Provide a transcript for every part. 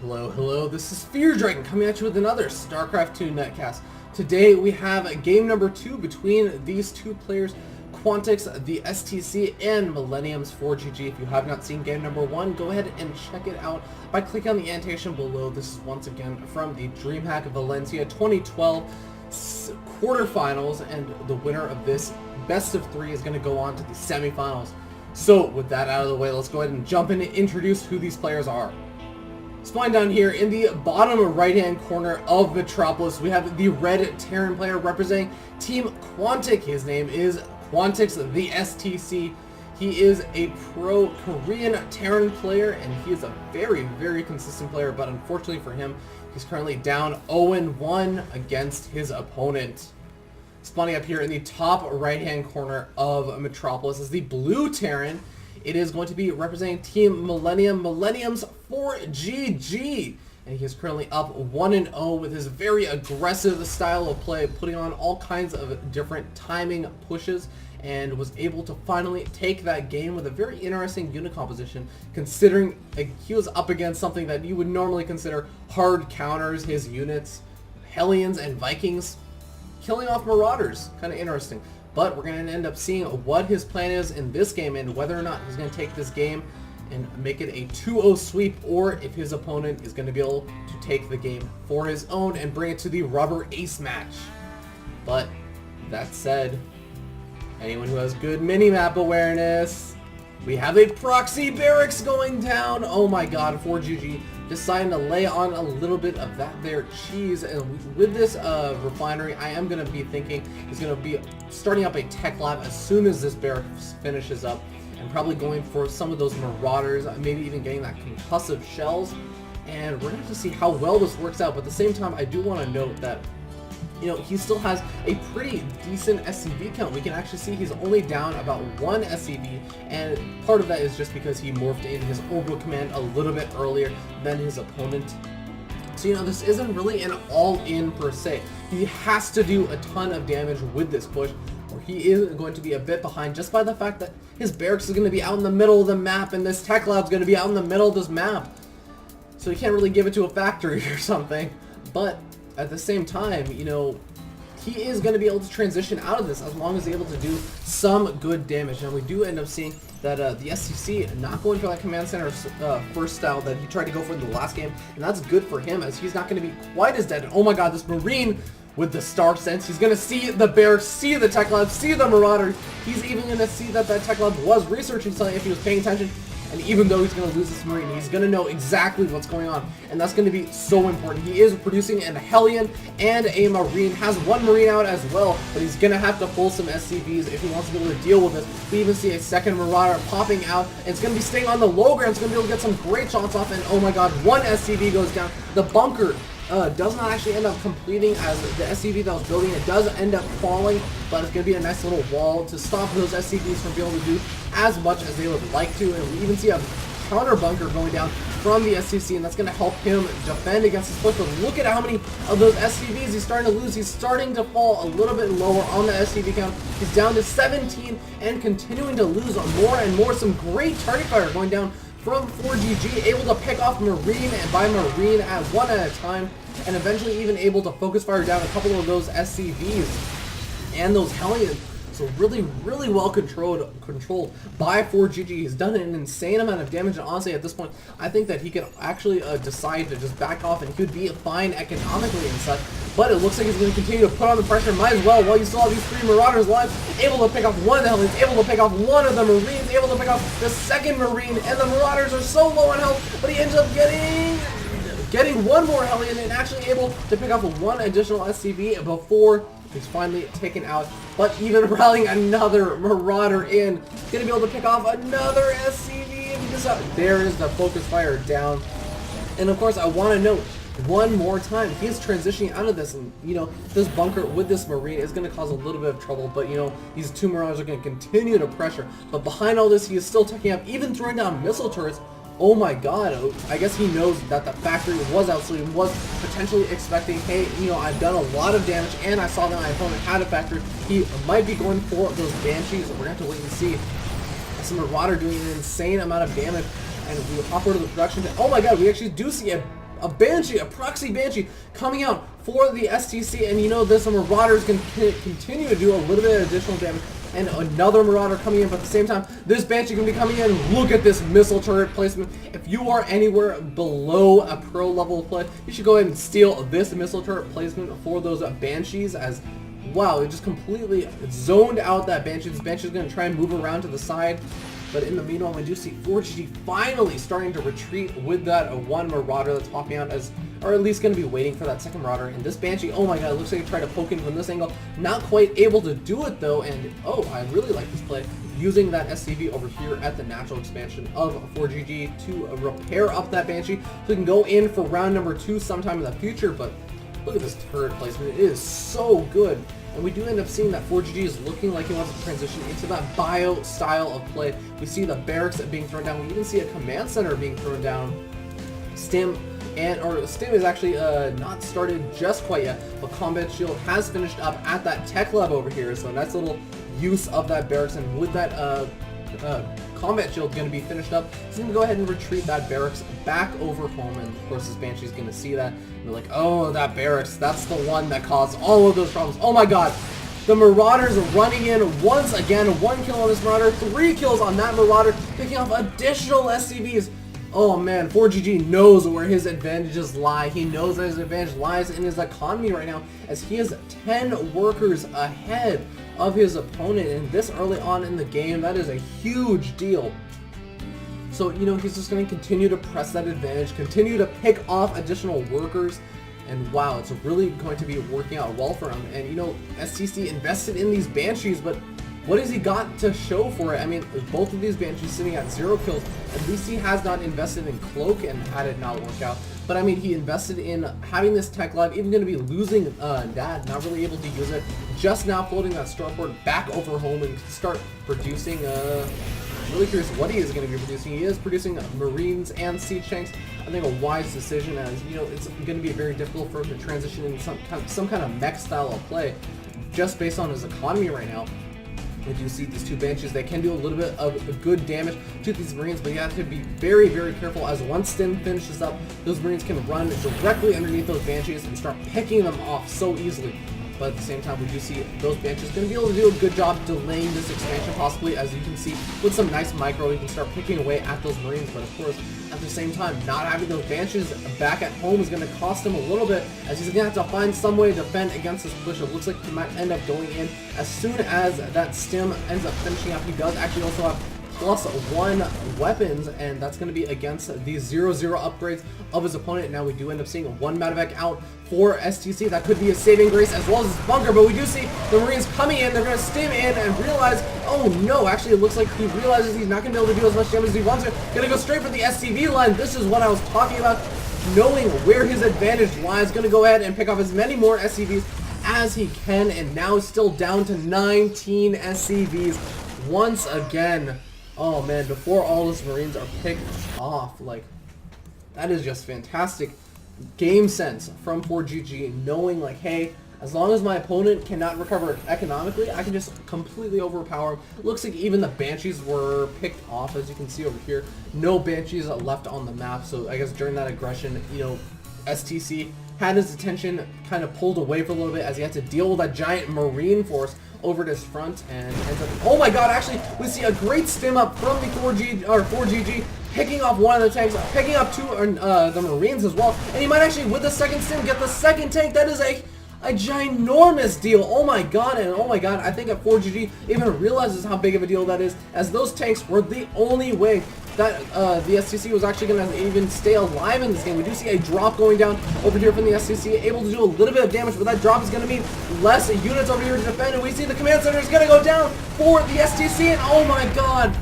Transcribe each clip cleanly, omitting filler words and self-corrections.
Hello, this is Fear Dragon coming at you with another StarCraft 2 netcast. Today we have a game number 2 between these two players, QuanticTheStC and MilleniumForGG. If you have not seen game number 1, go ahead and check it out by clicking on the annotation below. This is once again from the Dreamhack Valencia 2012 quarterfinals, and the winner of this best of 3 is going to go on to the semifinals. So with that out of the way, let's go ahead and jump in and introduce who these players are. Spawning down here in the bottom right-hand corner of Metropolis, we have the red Terran player representing Team Quantic. His name is QuanticTheStC. He is a pro-Korean Terran player, and he is a very consistent player, but unfortunately for him, he's currently down 0-1 against his opponent. Spawning up here in the top right-hand corner of Metropolis is the blue Terran. It is going to be representing Team MilleniumForGG, and he is currently up 1-0 with his very aggressive style of play, putting on all kinds of different timing pushes, and was able to finally take that game with a very interesting unit composition, considering he was up against something that you would normally consider hard counters. His units, Hellions and Vikings, killing off Marauders. Kind of interesting. But we're going to end up seeing what his plan is in this game, and whether or not he's going to take this game and make it a 2-0 sweep, or if his opponent is going to be able to take the game for his own and bring it to the rubber ace match. But that said, anyone who has good mini-map awareness, we have a proxy barracks going down. Oh my god, 4GG deciding to lay on a little bit of that there cheese, and with this refinery, I am going to be thinking he's going to be starting up a tech lab as soon as this barracks finishes up, and probably going for some of those Marauders, maybe even getting that concussive shells, and we're going to have to see how well this works out. But at the same time, I do want to note that, you know, he still has a pretty decent SCV count. We can actually see he's only down about 1 SCV, and part of that is just because he morphed in his orbital command a little bit earlier than his opponent. So, you know, this isn't really an all-in per se. He has to do a ton of damage with this push, or he is going to be a bit behind just by the fact that his barracks is going to be out in the middle of the map, and this tech lab is going to be out in the middle of this map. So he can't really give it to a factory or something, but at the same time, you know, he is going to be able to transition out of this as long as he's able to do some good damage. And we do end up seeing that the SCC not going for that command center first style that he tried to go for in the last game, and that's good for him as he's not going to be quite as dead. And oh my god, this Marine with the star sense, he's going to see the barracks, see the tech lab, see the Marauder. He's even going to see that that tech lab was researching something if he was paying attention. And even though he's going to lose this Marine, he's going to know exactly what's going on. And that's going to be so important. He is producing a Hellion and a Marine. Has one Marine out as well. But he's going to have to pull some SCVs if he wants to be able to deal with this. We even see a second Marauder popping out. And it's going to be staying on the low ground. It's going to be able to get some great shots off. And oh my god, one SCV goes down. The bunker does not actually end up completing as the SCV that was building. It does end up falling, but it's going to be a nice little wall to stop those SCVs from being able to do as much as they would like to. And we even see a counter bunker going down from the SCC, and that's going to help him defend against this push. But look at how many of those SCVs he's starting to lose. He's starting to fall a little bit lower on the SCV count. He's down to 17 and continuing to lose more and more. Some great target fire going down from 4GG, able to pick off Marine and by Marine at one at a time, and eventually even able to focus fire down a couple of those SCVs and those Hellions. So really well controlled by 4GG. He's done an insane amount of damage, and honestly at this point I think that he could actually decide to just back off, and he could be fine economically and such. But it looks like he's going to continue to put on the pressure. Might as well, while you still have these 3 Marauders alive. Able to pick off one of the Hellions, able to pick off one of the Marines, able to pick off the second Marine, and the Marauders are so low on health, but he ends up getting one more Hellion and actually able to pick off one additional SCV before he's finally taken out. But even rallying another Marauder in, gonna be able to pick off another SCV, because there is the focus fire down. And of course I want to note one more time, he is transitioning out of this, and you know, this bunker with this Marine is going to cause a little bit of trouble, but you know, these 2 Marauders are going to continue to pressure. But behind all this, he is still taking up, even throwing down missile turrets. Oh my god, I guess he knows that the factory was out, so he was potentially expecting, hey, you know, I've done a lot of damage, and I saw that my opponent had a factory. He might be going for those Banshees. We're going to have to wait and see. Some Marauder doing an insane amount of damage, and we hop over to the production. Oh my god, we actually do see a a Banshee, a proxy Banshee coming out for the STC, and you know this Marauder's can continue to do a little bit of additional damage, and another Marauder coming in, but at the same time, this Banshee can be coming in. Look at this missile turret placement. If you are anywhere below a pro level of play, you should go ahead and steal this missile turret placement for those Banshees, as wow, it just completely zoned out that Banshee. This Banshee is going to try and move around to the side. But in the meanwhile, we do see 4GG finally starting to retreat with that one Marauder that's popping out, as, or at least going to be waiting for that second Marauder. And this Banshee, oh my god, it looks like he tried to poke in from this angle. Not quite able to do it though, and oh, I really like this play. Using that SCV over here at the natural expansion of 4GG to repair up that Banshee, so we can go in for round number 2 sometime in the future. But look at this turret placement, it is so good. And we do end up seeing that 4GG is looking like he wants to transition into that bio style of play. We see the barracks being thrown down. We even see a command center being thrown down. Stim is actually not started just quite yet, but Combat Shield has finished up at that tech lab over here. So a nice little use of that barracks, and with that Combat Shield going to be finished up, he's going to go ahead and retreat that barracks back over home, and of course this Banshee's going to see that, and they're like, oh, that barracks, that's the one that caused all of those problems. Oh my god, the Marauders are running in once again. 1 kill on this Marauder, 3 kills on that Marauder, picking off additional SCVs. Oh man, 4GG knows where his advantages lie. He knows that his advantage lies in his economy right now, as he is 10 workers ahead of his opponent, and this early on in the game, that is a huge deal. So, you know, he's just going to continue to press that advantage, continue to pick off additional workers, and wow, it's really going to be working out well for him. And you know, STC invested in these Banshees, but what has he got to show for it? I mean, both of these Banshees sitting at 0 kills. At least he has not invested in Cloak and had it not work out. But I mean, he invested in having this tech lab, even going to be losing that, not really able to use it. Just now floating that starport back over home and start producing, I'm really curious what he is going to be producing. He is producing Marines and Siege Tanks. I think a wise decision, as you know, it's going to be very difficult for him to transition into some kind of mech style of play, just based on his economy right now. We do see these 2 Banshees. They can do a little bit of good damage to these Marines, but you have to be very, very careful, as once Stim finishes up, those Marines can run directly underneath those Banshees and start picking them off so easily. But at the same time, we do see those Banshees going to be able to do a good job delaying this expansion, possibly, as you can see, with some nice micro, you can start picking away at those Marines. But of course, at the same time, not having those Banshees back at home is going to cost him a little bit, as he's going to have to find some way to defend against this push. It looks like he might end up going in as soon as that Stim ends up finishing up. He does actually also have +1 weapons, and that's going to be against the 0-0 upgrades of his opponent. Now we do end up seeing 1 Medevac out for STC. That could be a saving grace, as well as his bunker, but we do see the Marines coming in. They're going to Stim in and realize, oh no, actually it looks like he realizes he's not going to be able to do as much damage as he wants to. Going to go straight for the SCV line. This is what I was talking about, knowing where his advantage lies. Going to go ahead and pick off as many more SCVs as he can, and now still down to 19 SCVs once again. Oh man, before all those Marines are picked off, like, that is just fantastic game sense from 4GG, knowing like, hey, as long as my opponent cannot recover economically, I can just completely overpower him. Looks like even the Banshees were picked off, as you can see over here. No Banshees left on the map, so I guess during that aggression, you know, STC had his attention kind of pulled away for a little bit, as he had to deal with that giant Marine force over at his front, and ends up, oh my god, actually we see a great Stim up from the 4GG, picking off one of the tanks, picking up 2 the Marines as well, and he might actually, with the second Stim, get the second tank. That is a ginormous deal. Oh my god, and oh my god, I think that 4GG even realizes how big of a deal that is, as those tanks were the only way that the STC was actually going to even stay alive in this game. We do see a drop going down over here from the STC, able to do a little bit of damage, but that drop is going to mean less units over here to defend, and we see the command center is going to go down for the STC, and oh my god,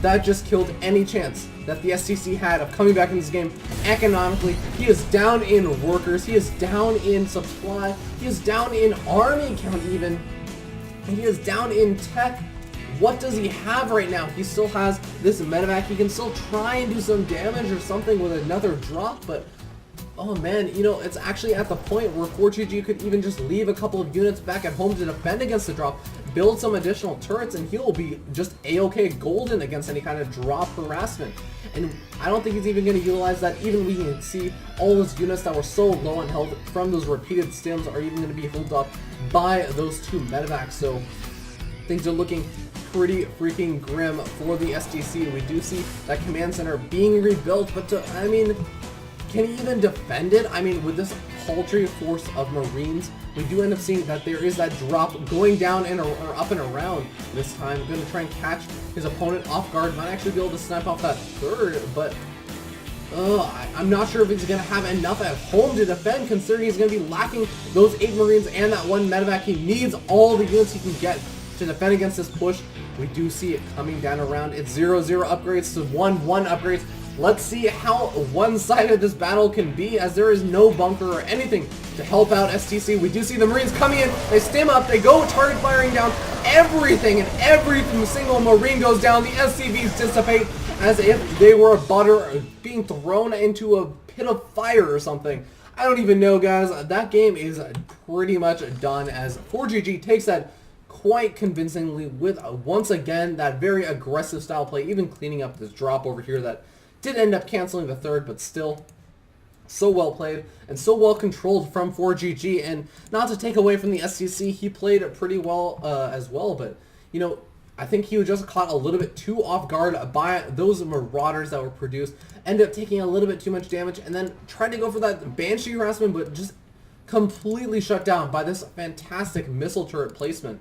that just killed any chance that the STC had of coming back in this game economically. He is down in workers, he is down in supply, he is down in army count even, and he is down in tech. What does he have right now? He still has this Medevac. He can still try and do some damage or something with another drop, but Oh man, you know, it's actually at the point where 4GG could even just leave a couple of units back at home to defend against the drop, build some additional turrets, and he'll be just a-okay golden against any kind of drop harassment. And I don't think he's even going to utilize that. Even we can see all those units that were so low on health from those repeated stims are even going to be held up by those two medevacs. So things are looking pretty freaking grim for the STC. We do see that command center being rebuilt, but I mean, can he even defend it? I mean, with this paltry force of Marines, we do end up seeing that there is that drop going down and or up and around this time. Going to try and catch his opponent off guard. Might actually be able to snipe off that third, but I'm not sure if he's going to have enough at home to defend, considering he's going to be lacking those 8 Marines and that 1 medevac. He needs all the units he can get to defend against this push. We do see it coming down around. It's 0-0 upgrades to 1-1 upgrades. Let's see how one-sided this battle can be, as there is no bunker or anything to help out STC. We do see the Marines coming in, they stim up, they go target firing down everything, and every single Marine goes down. The SCVs dissipate as if they were a butter being thrown into a pit of fire or something. I don't even know, guys. That game is pretty much done, as 4GG takes that quite convincingly with, once again, that very aggressive style play, even cleaning up this drop over here that did end up canceling the third, but still so well played and so well controlled from 4GG. And not to take away from the STC, he played pretty well as well, but you know, I think he was just caught a little bit too off guard by those marauders that were produced, ended up taking a little bit too much damage, and then tried to go for that Banshee harassment, but just completely shut down by this fantastic missile turret placement.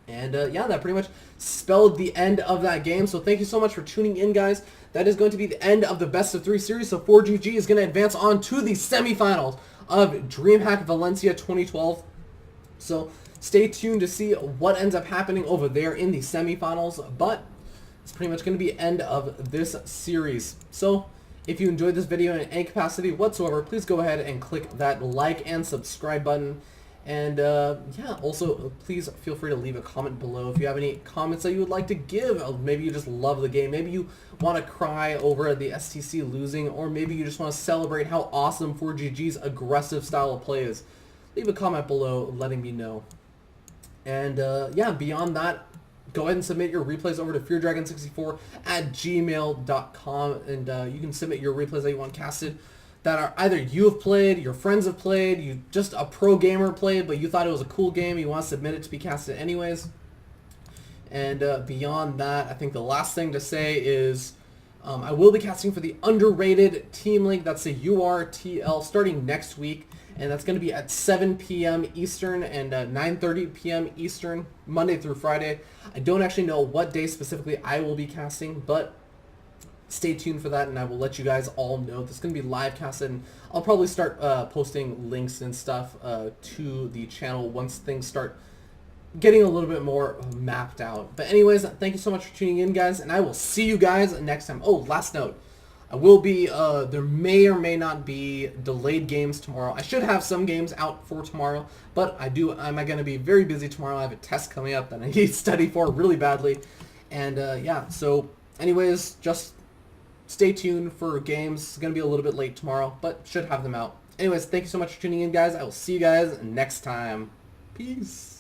And yeah, that pretty much spelled the end of that game. So thank you so much for tuning in, guys. That is going to be the end of the best of 3 series. So 4GG is going to advance on to the semifinals of Dreamhack Valencia 2012. So stay tuned to see what ends up happening over there in the semifinals. But it's pretty much going to be the end of this series. So if you enjoyed this video in any capacity whatsoever, please go ahead and click that like and subscribe button. And yeah, also please feel free to leave a comment below if you have any comments that you would like to give. Maybe you just love the game, maybe you want to cry over the STC losing, or maybe you just want to celebrate how awesome 4GG's aggressive style of play is. Leave a comment below letting me know. And yeah, beyond that, go ahead and submit your replays over to feardragon64@gmail.com, and you can submit your replays that you want casted that are either you have played, your friends have played, you just a pro gamer played, but you thought it was a cool game, you want to submit it to be casted anyways. And beyond that, I think the last thing to say is I will be casting for the underrated team link. That's the URTL starting next week, and that's going to be at 7 p.m. Eastern and 9:30 p.m. Eastern, Monday through Friday. I don't actually know what day specifically I will be casting, but stay tuned for that, and I will let you guys all know. This is going to be live casted, and I'll probably start posting links and stuff to the channel once things start getting a little bit more mapped out. But anyways, thank you so much for tuning in, guys, and I will see you guys next time. Oh, last note. I will be, there may or may not be delayed games tomorrow. I should have some games out for tomorrow, but I'm going to be very busy tomorrow. I have a test coming up that I need to study for really badly. And yeah, so anyways, just stay tuned for games. It's going to be a little bit late tomorrow, but should have them out. Anyways, thank you so much for tuning in, guys. I will see you guys next time. Peace.